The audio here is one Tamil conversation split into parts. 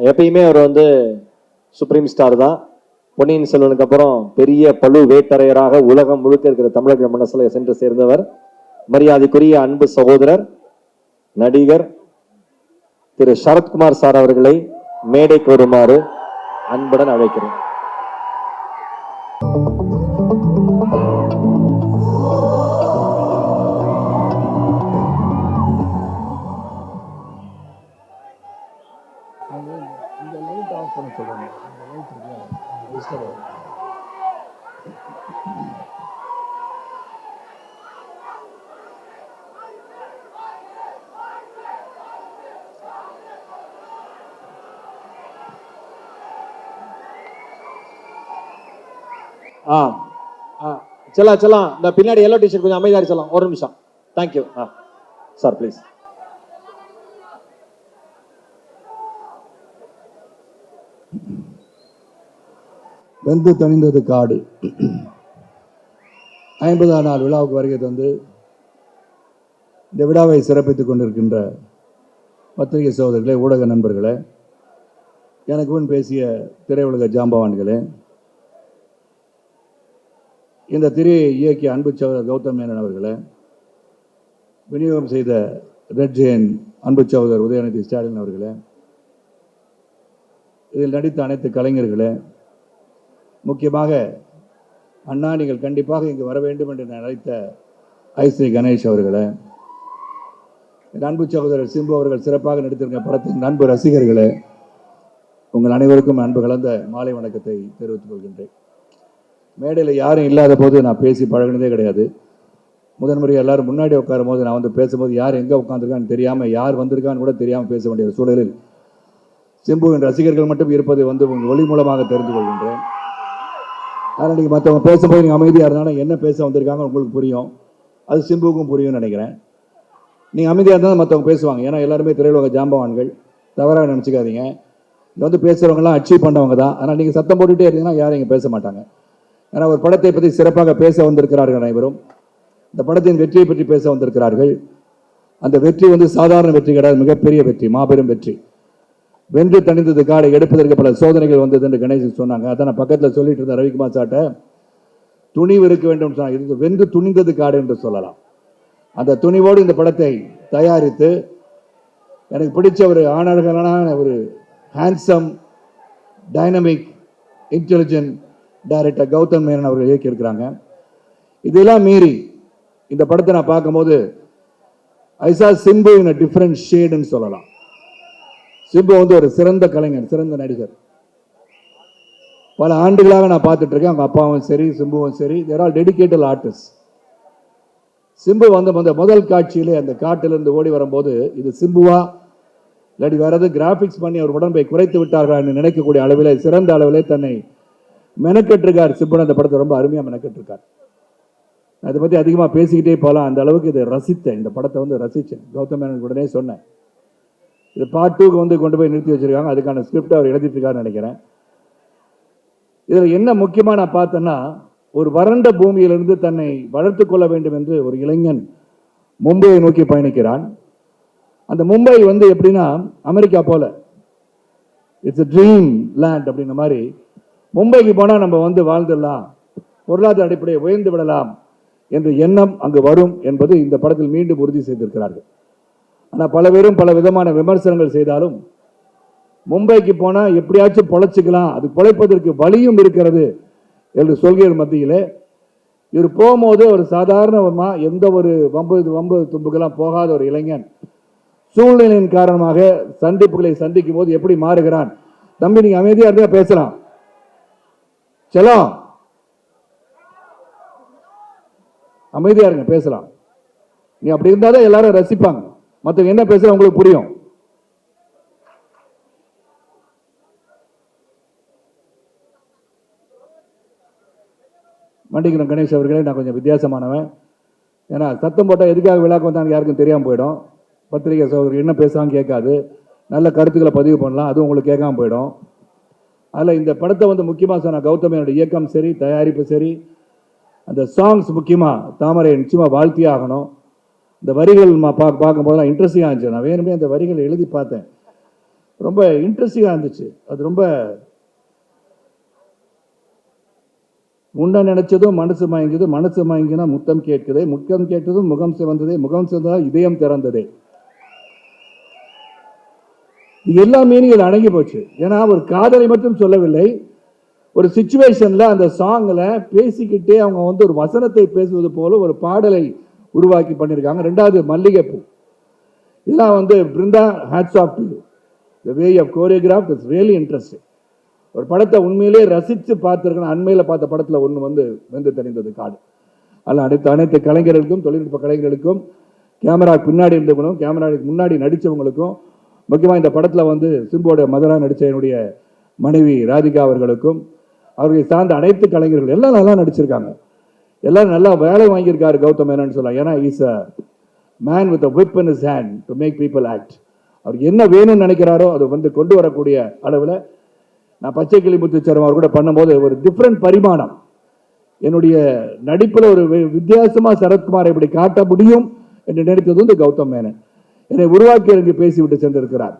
எப்பயுமே அவர் வந்து சுப்ரீம் ஸ்டார் தான். பொன்னியின் செல்வனுக்கு அப்புறம் பெரிய பழு வேட்டரையராக உலகம் முழுக்க இருக்கிற தமிழக மனசுல சென்று சேர்ந்தவர். மரியாதைக்குரிய அன்பு சகோதரர் நடிகர் திரு சரத்குமார் சார் அவர்களை மேடைக்கு வருமாறு அன்புடன் அழைக்கிறேன். இந்த லைட் ஆஃப் பண்ண சொல்றாங்க. இந்த லைட் இருக்கு. செல்லாம் இந்த பின்னாடி எல்லோ டிஷர்ட் கொஞ்சம் அமைதியாக செல்லாம். ஒரு நிமிஷம். Thank you sir please. வெந்து தணிந்தது காடு 50ஆம் நாள் விழாவுக்கு வருகை தந்து இந்த விழாவை சிறப்பித்துக் கொண்டிருக்கின்ற பத்திரிகை சகோதரர்களே, ஊடக நண்பர்களே, எனக்கு முன் பேசிய திரையுலக ஜாம்பவான்களே, இந்த திரையை இயக்கிய அன்பு சகோதரர் கௌதம் மேனன் அவர்களே, விநியோகம் செய்த ரெட் ஜெயின் அன்பு சகோதரர் உதயநிதி ஸ்டாலின் அவர்களே, இதில் நடித்த அனைத்து கலைஞர்களே, முக்கியமாக அண்ணா நீங்கள் கண்டிப்பாக இங்கு வர வேண்டும் என்று அழைத்த ஐஸ்ரீ கணேஷ் அவர்களே, அன்பு சகோதரர் சிம்பு அவர்கள் சிறப்பாக நடித்திருக்க படத்தின் அன்பு ரசிகர்களே, உங்கள் அனைவருக்கும் அன்பு கலந்த மாலை வணக்கத்தை தெரிவித்துக் கொள்கின்றேன். மேடையில் யாரும் இல்லாத போது நான் பேசி பழகினதே கிடையாது. முதன்முறை எல்லாரும் முன்னாடி உட்காரும் போது நான் வந்து பேசும்போது யார் எங்கே உட்காந்துருக்கான்னு தெரியாமல், யார் வந்திருக்கான்னு கூட தெரியாமல் பேச வேண்டிய சூழலில் சிம்புவின் ரசிகர்கள் மட்டும் இருப்பதை வந்து உங்கள் ஒளி மூலமாக தெரிந்து கொள்கின்றேன். ஆனால் நீங்கள் மற்றவங்க பேசும்போது நீங்கள் அமைதியாக இருந்தாலும் என்ன பேச வந்திருக்காங்க உங்களுக்கு புரியும், அது சிம்புவுக்கும் புரியும்னு நினைக்கிறேன். நீங்கள் அமைதியாக இருந்தால் மற்றவங்க பேசுவாங்க. ஏன்னா எல்லாருமே திரையுலக ஜாம்பவான்கள், தவறாக நினச்சிக்காதீங்க. இங்கே வந்து பேசுகிறவங்கலாம் அச்சீவ் பண்ணவங்க தான். ஆனால் நீங்கள் சத்தம் போட்டுகிட்டே இருந்தீங்கன்னா யாரும் இங்கே பேச மாட்டாங்க. ஏன்னா ஒரு படத்தை பற்றி சிறப்பாக பேச வந்திருக்கிறார்கள் அனைவரும். இந்த படத்தின் வெற்றியை பற்றி பேச வந்திருக்கிறார்கள். அந்த வெற்றி வந்து சாதாரண வெற்றி கிடையாது, மிகப்பெரிய வெற்றி, மாபெரும் வெற்றி. வென்று தணிந்தது காடை எடுப்பதற்கு பல சோதனைகள் வந்தது என்று கணேசன் சொன்னாங்க. அதான் நான் பக்கத்தில் சொல்லிட்டு இருந்தேன் ரவிக்குமார் சார்ட்ட, துணிவு இருக்க வேண்டும் சொன்னாங்க. இது வென்று துணிந்தது காடு என்று சொல்லலாம். அந்த துணிவோடு இந்த படத்தை தயாரித்து எனக்கு பிடிச்ச ஒரு ஆணழகனான ஒரு handsome dynamic intelligent director Gautham Menon அவர்கள் இயக்கியிருக்கிறாங்க. இதெல்லாம் மீறி இந்த படத்தை நான் பார்க்கும்போது ஐ சா சிம்பு இன் அ டிஃபரண்ட் ஷேடுன்னு சொல்லலாம். சிம்பு வந்து ஒரு சிறந்த கலைஞர், சிறந்த நடிகர். பல ஆண்டுகளாக நான் பார்த்துட்டு இருக்கேன். அவங்க அப்பாவும் சரி, சிம்புவும் சரி, தேர் ஆல் டெடிகேட்டட் ஆர்டிஸ்ட். சிம்பு வந்து முதல் காட்சியிலே அந்த காட்டிலிருந்து ஓடி வரும்போது இது சிம்புவா இல்லாட்டி வேற எதாவது கிராஃபிக்ஸ் பண்ணி அவர் உடம்பை குறைத்து விட்டார்கள் என்று நினைக்கக்கூடிய அளவிலே, சிறந்த அளவிலே தன்னை மெனக்கெட்டிருக்கார் சிம்பு. அந்த படத்தை ரொம்ப அருமையாக மெனக்கெட்டிருக்கார். அதை பற்றி அதிகமாக பேசிக்கிட்டே போகலாம். அந்த அளவுக்கு இதை ரசித்தேன், இந்த படத்தை வந்து ரசித்தேன். கௌதம் மேனன் உடனே சொன்னேன், இது பார்ட் 2க்கு வந்து கொண்டு போய் நிறுத்தி வச்சிருக்காங்க. அதுக்கான ஸ்கிரிப்ட் அவர் எழுதிட்டு இருக்காருன்னு நினைக்கிறேன். இதில் என்ன முக்கியமாக நான் பார்த்தேன்னா, ஒரு வறண்ட பூமியிலிருந்து தன்னை வளர்த்து கொள்ள வேண்டும் என்று ஒரு இளைஞன் மும்பையை நோக்கி பயணிக்கிறான். அந்த மும்பை வந்து எப்படின்னா அமெரிக்கா போல, இட்ஸ் a ட்ரீம் லேண்ட் அப்படின்ற மாதிரி. மும்பைக்கு போனால் நம்ம வந்து வாழ்ந்துடலாம், பொருளாதார அடிப்படையை உயர்ந்து விடலாம் என்ற எண்ணம் அங்கு வரும் என்பது இந்த படத்தில் மீண்டும் உறுதி செய்திருக்கிறார்கள். ஆனால் பல பேரும் பல விதமான விமர்சனங்கள் செய்தாலும் மும்பைக்கு போனால் எப்படியாச்சும் பொழைச்சிக்கலாம், அது பொழைப்பதற்கு வழியும் இருக்கிறது என்று சொல்கிற மத்தியில் இவர் போகும்போது ஒரு சாதாரணமாக எந்த ஒரு வம்பு தும்புக்கெல்லாம் போகாத ஒரு இளைஞன் சூழ்நிலையின் காரணமாக சந்திப்புகளை சந்திக்கும் போது எப்படி மாறுகிறான். தம்பி நீங்க அமைதியா இருந்தா பேசலாம், செல்லம் அமைதியா இருங்க, பேசலாம். நீ அப்படி இருந்தாதான் எல்லாரும் ரசிப்பாங்க. மற்றவங்க என்ன பேசுற உங்களுக்கு புரியும். மண்டிக்கிறேன் கணேஷ் அவர்களே, நான் கொஞ்சம் வித்தியாசமானவன். ஏன்னா சத்தம் போட்டால் எதுக்காக விழாக்கு வந்தாங்க யாருக்கும் தெரியாமல் போயிடும். பத்திரிகை சகோதரர் என்ன பேசுகிறாங்க கேட்காது. நல்ல கருத்துக்களை பதிவு பண்ணலாம், அதுவும் உங்களுக்கு கேட்காம போயிடும். அதில் இந்த படத்தை வந்து முக்கியமாக சொன்ன கௌதமியோட இயக்கம் சரி, தயாரிப்பு சரி, அந்த சாங்ஸ் முக்கியமாக தாமரை நிச்சயமாக வாழ்த்தியே ஆகணும். இந்த வரிகள் பார்க்கும்போதெல்லாம் இன்ட்ரெஸ்டிங்காக இருந்துச்சு. நான் வேணுமே அந்த வரிகளை எழுதி பார்த்தேன். ரொம்ப இன்ட்ரெஸ்டிங்காக இருந்துச்சு. அது ரொம்ப உண்ட நினைச்சதும் மனசு மயங்குது, மனசு மயங்கினா முத்தம் கேட்குதே, முத்தம் கேட்டதும் முகம் சிவந்ததே, முகம் சிவந்ததால் இதயம் திறந்ததே. எல்லா மீனிங் அடங்கி போச்சு. ஏன்னா ஒரு காதலை மட்டும் சொல்லவில்லை, ஒரு சிச்சுவேஷன்ல அந்த சாங்ல பேசிக்கிட்டே அவங்க வந்து ஒரு வசனத்தை பேசுவது போல ஒரு பாடலை உருவாக்கி பண்ணியிருக்காங்க. ரெண்டாவது மல்லிகைப்பூ, இதெல்லாம் வந்து Brinda, hats off to you. The way of choreograph is really interesting. ஒரு படத்தை உண்மையிலே ரசித்து பார்த்துருக்கணும். அண்மையில் பார்த்த படத்தில் ஒன்று வந்து வெந்து தெரிந்தது காடு. அதில் அனைத்து கலைஞர்களுக்கும், தொழில்நுட்ப கலைஞர்களுக்கும், கேமரா பின்னாடி இருந்தவங்களும், கேமராவுக்கு முன்னாடி நடித்தவங்களுக்கும், முக்கியமாக இந்த படத்தில் வந்து சிம்புவோட மதராக நடித்த என்னுடைய மனைவி ராதிகா அவர்களுக்கும், அவர்களை சார்ந்த அனைத்து கலைஞர்கள் எல்லாம் நல்லா நடிச்சிருக்காங்க. எல்லாரும் நல்லா வேலை வாங்கியிருக்காரு கௌதம் மேனன் சொல்லலாம். ஏன்னா is a man with a whip in his hand to make people act. அவர் என்ன வேணும்னு நினைக்கிறாரோ அதை வந்து கொண்டு வரக்கூடிய அளவில், நான் பச்சை கிளி முத்துச்சரம் அவர் கூட பண்ணும்போது ஒரு டிஃப்ரெண்ட் பரிமாணம், என்னுடைய நடிப்பில் ஒரு வித்தியாசமாக சரத்குமாரை இப்படி காட்ட முடியும் என்று நினைத்தது வந்து கௌதம் மேனன். என்னை உருவாக்கி எனக்கு பேசிவிட்டு சென்றிருக்கிறார்.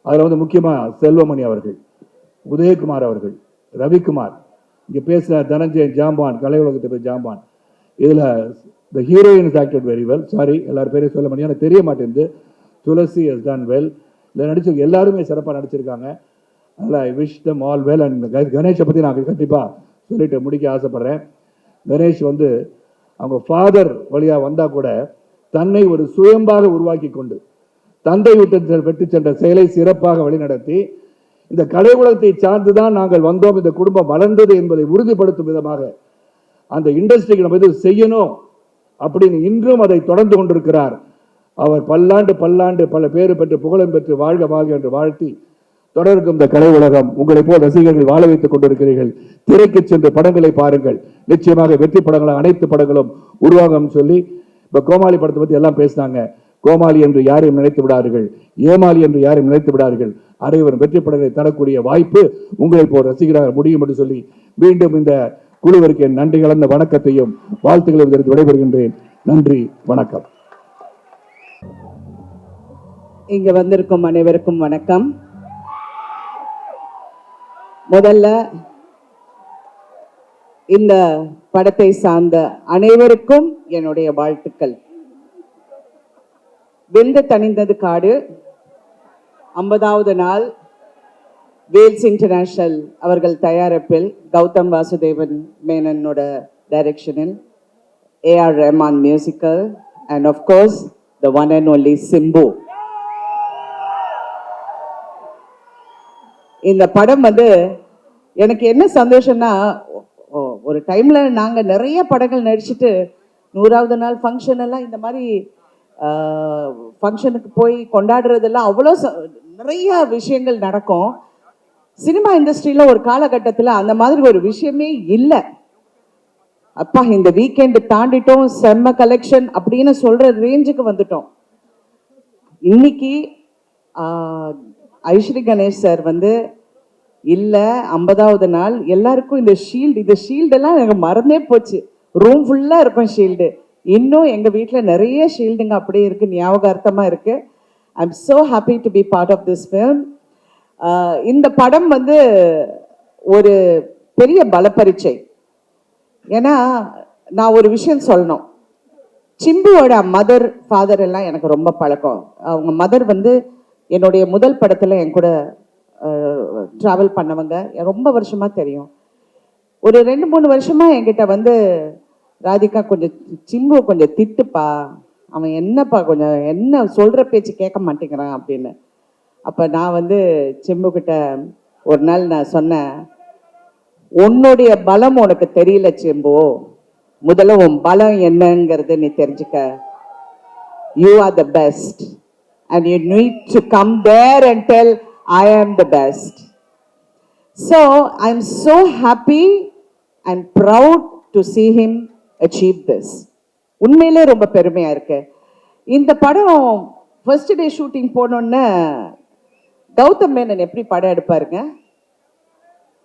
அதில் வந்து முக்கியமாக செல்வமணி அவர்கள், உதயகுமார் அவர்கள், ரவிக்குமார், இங்கே பேசின தனஞ்சயன் ஜாம்பான், கலை உலகத்தை ஜாம்பான். இதில் the heroine is acted very well. Sorry எல்லாரும் பேரையும் சொல்ல முடியும், எனக்கு தெரிய மாட்டேங்குது. Thulasi has done well. இதில் நடிச்சவங்க எல்லாருமே சிறப்பாக நடிச்சிருக்காங்க. அதனால் I wish them all well. And கணேஷை பற்றி நான் கண்டிப்பாக சொல்லிட்டு முடிக்க ஆசைப்பட்றேன். கணேஷ் வந்து அவங்க ஃபாதர் வழியாக வந்தால் கூட தன்னை ஒரு சுயம்பாக உருவாக்கி கொண்டு தந்தை விட்டு வெற்றி சென்ற செயலை சிறப்பாக வழிநடத்தி, இந்த கலை உலகத்தை சார்ந்துதான் நாங்கள் வந்தோம், இந்த குடும்பம் வளர்ந்தது என்பதை உறுதிப்படுத்தும் விதமாக அந்த இண்டஸ்ட்ரிக்கு நம்ம எது செய்யணும் அப்படின்னு இன்றும் அதை தொடர்ந்து கொண்டிருக்கிறார். அவர் பல்லாண்டு பல பேரு பெற்று புகழும் பெற்று வாழ்க வாழ்க என்று வாழ்த்தி, தொடர்க்கும் இந்த கலை உலகம் உங்களை போல் ரசிகர்கள் வாழ வைத்துக் கொண்டிருக்கிறீர்கள். திரைக்கு சென்று படங்களை பாருங்கள், நிச்சயமாக வெற்றி படங்களாக அனைத்து படங்களும் உருவாகும் சொல்லி, இப்ப கோமாளி படத்தை பத்தி எல்லாம் பேசினாங்க. கோமாளி என்று யாரையும் நினைத்து விடார்கள், ஏமாளி என்று யாரையும் நினைத்து விடார்கள். அனைவரும் வெற்றி படங்களை தரக்கூடிய வாய்ப்பு உங்களை போல் ரசிகராக முடியும் என்று சொல்லி, மீண்டும் இந்த குழுவிற்கு நன்றி கலந்த வணக்கத்தையும் வாழ்த்துக்களையும் தெரிவித்து விடைபெறுகின்றேன். நன்றி, வணக்கம். இங்க வந்திருக்கும் அனைவருக்கும் வணக்கம். முதல்ல இந்த படத்தை சார்ந்த அனைவருக்கும் என்னுடைய வாழ்த்துக்கள். வெந்து தணிந்தது காடு 50வது நாள் வேல்ஸ் இன்டர்நேஷனல் அவர்கள் தயாரிப்பில், கௌதம் வாசுதேவன் மேனனோட டைரக்ஷனில், AR Rahman musical, and of course the one and only Simbu. இந்த படம் வந்து எனக்கு என்ன சந்தோஷம்னா, ஒரு டைம்ல நாங்க நிறைய படங்கள் நடிச்சுட்டு 100வது நாள் ஃபங்க்ஷன் எல்லாம் இந்த மாதிரி ஃபங்க்ஷனுக்கு போய் கொண்டாடுறதெல்லாம் அவ்வளோ நிறைய விஷயங்கள் நடக்கும். சினிமா இண்டஸ்ட்ரியில ஒரு காலகட்டத்தில் அந்த மாதிரி ஒரு விஷயமே இல்லை. அப்பா இந்த வீக்கெண்டு தாண்டிட்டோம், செம்ம கலெக்ஷன் அப்படின்னு சொல்ற ரேஞ்சுக்கு வந்துட்டோம். இன்னைக்கு ஐஸ்வரி கணேஷ் சார் வந்து இல்லை 50வது நாள் எல்லாருக்கும் இந்த ஷீல்டெல்லாம் எனக்கு மறந்தே போச்சு. ரூம் ஃபுல்லாக இருக்கும் ஷீல்டு. இன்னும் எங்கள் வீட்டில் நிறைய ஷீல்டுங்க அப்படியே இருக்குது, ஞாபகார்த்தமாக இருக்குது. I am so happy to be part of this film. இந்த படம் வந்து ஒரு பெரிய பலப்பரீட்சை. ஏன்னா நான் ஒரு விஷயம் சொல்லணும், சிம்புவோட மதர் ஃபாதர் எல்லாம் எனக்கு ரொம்ப பழக்கம். அவங்க மதர் வந்து என்னுடைய முதல் படத்தில் என் கூட ட்ராவல் பண்ணவங்க, ரொம்ப வருஷமாக தெரியும். ஒரு 2-3 வருஷமாக என்கிட்ட வந்து, ராதிகா கொஞ்சம் சிம்பு கொஞ்சம் திட்டுப்பா, அவன் என்னப்பா கொஞ்சம் என்ன சொல்கிற பேச்சு கேட்க மாட்டேங்கிறான் அப்படின்னு. அப்போ நான் வந்து சிம்புக்கிட்ட ஒரு நாள் நான் சொன்னேன், உன்னுடைய பலம் உனக்கு தெரியல சிம்பு, முதல்ல உன் பலம் என்னங்கிறது நீ தெரிஞ்சுக்க. You are the best and you need to come there and tell I am the best. So I'm so happy and proud to see him achieve this. உண்மையிலே ரொம்ப பெருமையா இருக்கு. இந்த படம் ஃபர்ஸ்ட் டே ஷூட்டிங் போனோன்னு கௌதம் மேனன் எப்படி படம் எடுப்பாருங்க?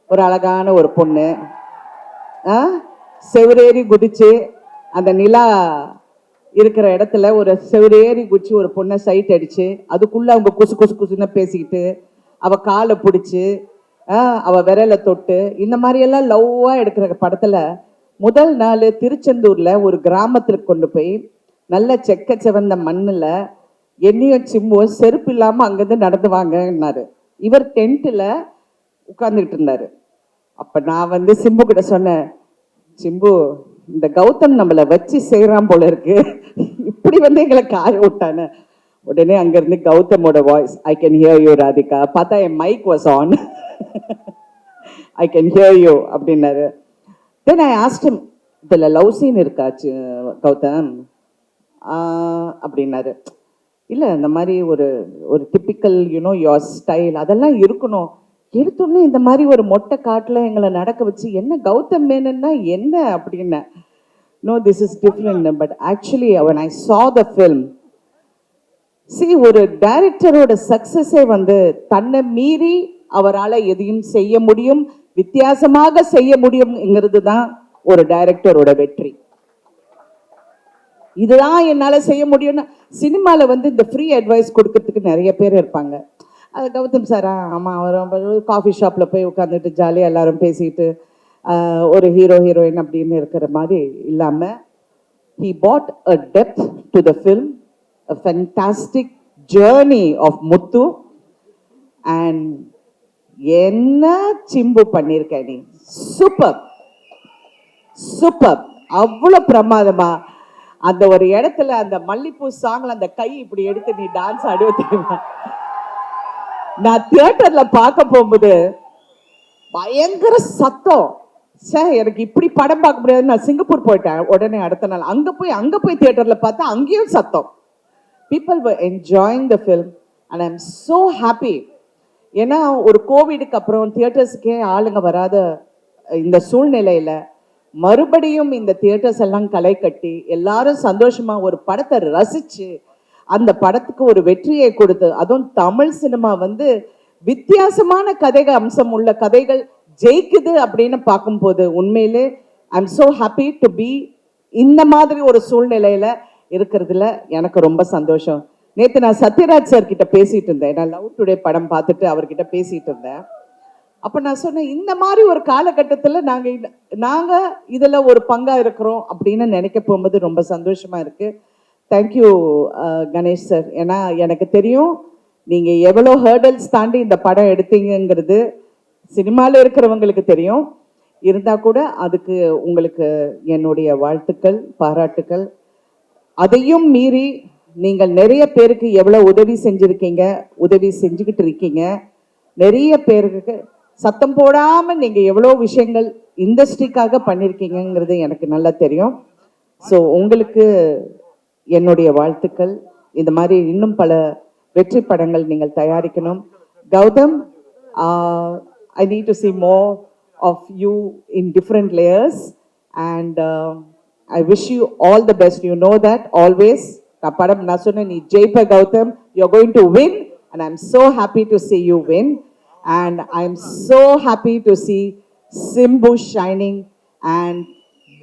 ஒரு அழகான ஒரு பொண்ணு செவரேறி குதிச்சு அந்த நிலா இருக்கிற இடத்துல ஒரு செவரேறி குச்சி ஒரு பொண்ணை சைட் அடிச்சு அதுக்குள்ள அவங்க குசு குசு குசுன்னு பேசிக்கிட்டு அவ காலை பிடிச்சி அவ விரலை தொட்டு இந்த மாதிரி எல்லாம் லவ்வா எடுக்கிற படத்துல முதல் நாள் திருச்செந்தூர்ல ஒரு கிராமத்துக்கு கொண்டு போய் நல்ல செக்க செவந்த மண்ணுல என்னையும் சிம்புவும் செருப்பு இல்லாம அங்கிருந்து நடந்து வாங்கன்னாரு. இவர் டென்ட்ல உட்கார்ந்துட்டு இருந்தாரு. அப்ப நான் வந்து சிம்பு கிட்ட சொன்னேன், சிம்பு இந்த கௌதம் நம்மளை வச்சு செய்யறான் போல இருக்கு, இப்படி வந்து எங்களை காய விட்டானு. உடனே அங்கிருந்து கௌதமோட voice, I can hear you Radhika. பார்த்தா என் mic was on. I can hear you அப்படின்னாரு. தென் ஐ ஆஸ்ட் ஹிம், இதுல லவ் சீன் இருக்காச்சு கௌதம் அப்படின்னாரு. இல்லை இந்த மாதிரி ஒரு ஒரு டிப்பிக்கல் யூனோ யோர் ஸ்டைல் அதெல்லாம் இருக்கணும். எடுத்தோடனே இந்த மாதிரி ஒரு மொட்டை காட்டில் எங்களை நடக்க வச்சு என்ன கௌதம் மேனன்னா என்ன அப்படின்ன. No this is different. But actually when I saw the film, see ஒரு டைரக்டரோட சக்சஸே வந்து தன்னை மீறி அவரால் எதையும் செய்ய முடியும், வித்தியாசமாக செய்ய முடியும்ங்கிறது தான் ஒரு டைரக்டரோட வெற்றி. இதுதான் என்னால செய்ய முடியும்னு சினிமால வந்து இந்த ஃப்ரீ அட்வைஸ் கொடுக்கறதுக்கு நிறைய பேர் இருப்பாங்க. அது கௌதம் சாரா ஆமா அவர் காஃபி ஷாப்ல போய் உட்காந்துட்டு ஜாலியாக எல்லாரும் பேசிட்டு ஒரு ஹீரோ ஹீரோயின் அப்படின்னு இருக்கிற மாதிரி இல்லாம he brought a depth to the film, a fantastic journey of Muthu. And என்ன சிம்பு பண்ணிருக்க நீ, சூப்பர் சூப்பர், அவ்வளவு பிரமாதமா. அந்த ஒரு இடத்துல அந்த மல்லிப்பூ சாங்ல அந்த கை இப்படி எடுத்து நீ டான்ஸ் ஆடுவ தெரியுமா? நான் தியேட்டர்ல பார்க்க போகும்போது பயங்கர சத்தம். சார் எனக்கு இப்படி படம் பார்க்க முடியாது. நான் சிங்கப்பூர் போயிட்டேன் உடனே அடுத்த நாள். அங்க போய் தியேட்டர்ல பார்த்தா அங்கேயும் சத்தம். People were enjoying the film and I'm so happy. ஏன்னா ஒரு கோவிடுக்கு அப்புறம் தியேட்டர்ஸுக்கே ஆளுங்க வராத இந்த சூழ்நிலையில மறுபடியும் இந்த தியேட்டர்ஸ் எல்லாம் களை கட்டி எல்லாரும் சந்தோஷமா ஒரு படத்தை ரசிச்சு அந்த படத்துக்கு ஒரு வெற்றியை கொடுத்து, அதுவும் தமிழ் சினிமா வந்து வித்தியாசமான கதைகள் அம்சம் உள்ள கதைகள் ஜெயிக்குது அப்படின்னு பார்க்கும்போது உண்மையிலே I am so happy to be இந்த மாதிரி ஒரு சூழ்நிலையில இருக்கிறதுல எனக்கு ரொம்ப சந்தோஷம். நேற்று நான் சத்யராஜ் சார் கிட்ட பேசிட்டு இருந்தேன். நான் லவ் டுடே படம் பார்த்துட்டு அவர்கிட்ட பேசிட்டு இருந்தேன். அப்ப நான் சொன்னேன், இந்த மாதிரி ஒரு காலகட்டத்தில் நாங்க இதுல ஒரு பங்கா இருக்கிறோம் அப்படின்னு நினைக்க போகும்போது ரொம்ப சந்தோஷமா இருக்கு. Thank you Ganesh sir. ஏன்னா எனக்கு தெரியும் நீங்க எவ்வளோ ஹேர்டல்ஸ் தாண்டி இந்த படம் எடுத்தீங்கிறது சினிமாவில் இருக்கிறவங்களுக்கு தெரியும். இருந்தா கூட அதுக்கு உங்களுக்கு என்னுடைய வாழ்த்துக்கள், பாராட்டுக்கள். அதையும் மீறி நீங்கள் நிறைய பேருக்கு எவ்வளோ உதவி செஞ்சிருக்கீங்க, உதவி செஞ்சுக்கிட்டு இருக்கீங்க. நிறைய பேருக்கு சத்தம் போடாம நீங்க எவ்வளோ விஷயங்கள் இண்டஸ்ட்ரிக்காக பண்ணியிருக்கீங்கிறது எனக்கு நல்லா தெரியும். ஸோ உங்களுக்கு என்னுடைய வாழ்த்துக்கள். இந்த மாதிரி இன்னும் பல வெற்றி படங்கள் நீங்கள் தயாரிக்கணும். Gautham, I need to see more of you in different layers and I wish you all the best. You know that always. படம் நான் சொன்னேன், நீ ஜெயிப்ப Gautham, you're going to win and I'm so happy to see you win. And I'm so happy to see Simbu shining and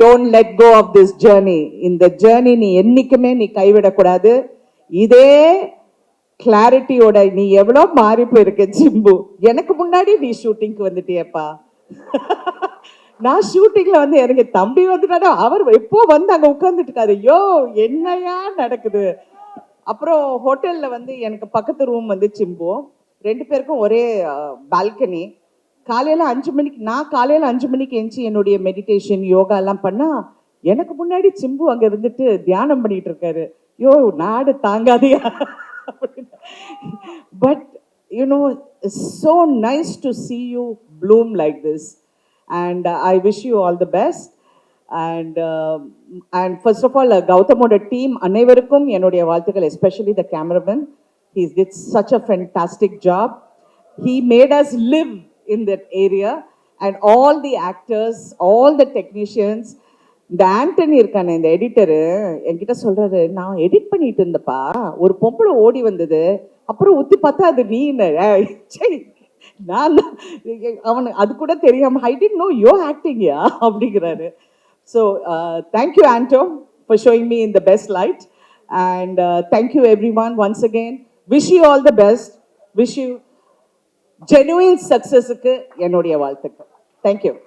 don't let go of this journey. In the journey நீ என்னைக்குமே நீ கைவிடக்கூடாது. இதே கிளாரிட்டியோட நீ எவ்வளோ மாறி போயிருக்க சிம்பு. எனக்கு முன்னாடி நீ ஷூட்டிங்க்கு வந்துட்டியப்பா. நான் ஷூட்டிங்ல வந்து எனக்கு தம்பி வந்துட்டாரு, அவர் எப்போ வந்து அங்க உட்கார்ந்துட்டு இருக்காரு. ஐயோ என்னையா நடக்குது. அப்புறம் ஹோட்டல்ல வந்து எனக்கு பக்கத்து ரூம் வந்து சிம்பு, ரெண்டு பேருக்கும் ஒரே பால்கனி. காலையில 5 மணிக்கு நான் காலையில 5 மணிக்கு எஞ்சி என்னுடைய மெடிடேஷன் யோகா எல்லாம் பண்ணா எனக்கு முன்னாடி சிம்பு அங்க இருந்துட்டு தியானம் பண்ணிட்டு இருக்காரு. யோ நாடு தாங்காதியா. But you know so nice to see you bloom like this and I wish you all the best and first of all கௌதமோட டீம் அனைவருக்கும் என்னுடைய வாழ்த்துக்கள். especially the cameraman. He did such a fantastic job. He made us live in that area and all the actors, all the technicians. இந்த ஆண்டனி இருக்கானே இந்த எடிட்டரு என்கிட்ட சொல்றாரு, நான் எடிட் பண்ணிட்டு இருந்தப்பா ஒரு பொம்பளை ஓடி வந்தது, அப்புறம் ஊத்தி பார்த்தா அது நீ நான் அவனுக்கு அது கூட தெரியாம I did know your acting யா அப்படிங்கிறாரு. So thank you Anto. for showing me in the best light. And thank you everyone once again. Wish you all the best. Wish you genuine success க்கு என்னுடைய வாழ்த்துக்கள். Thank you.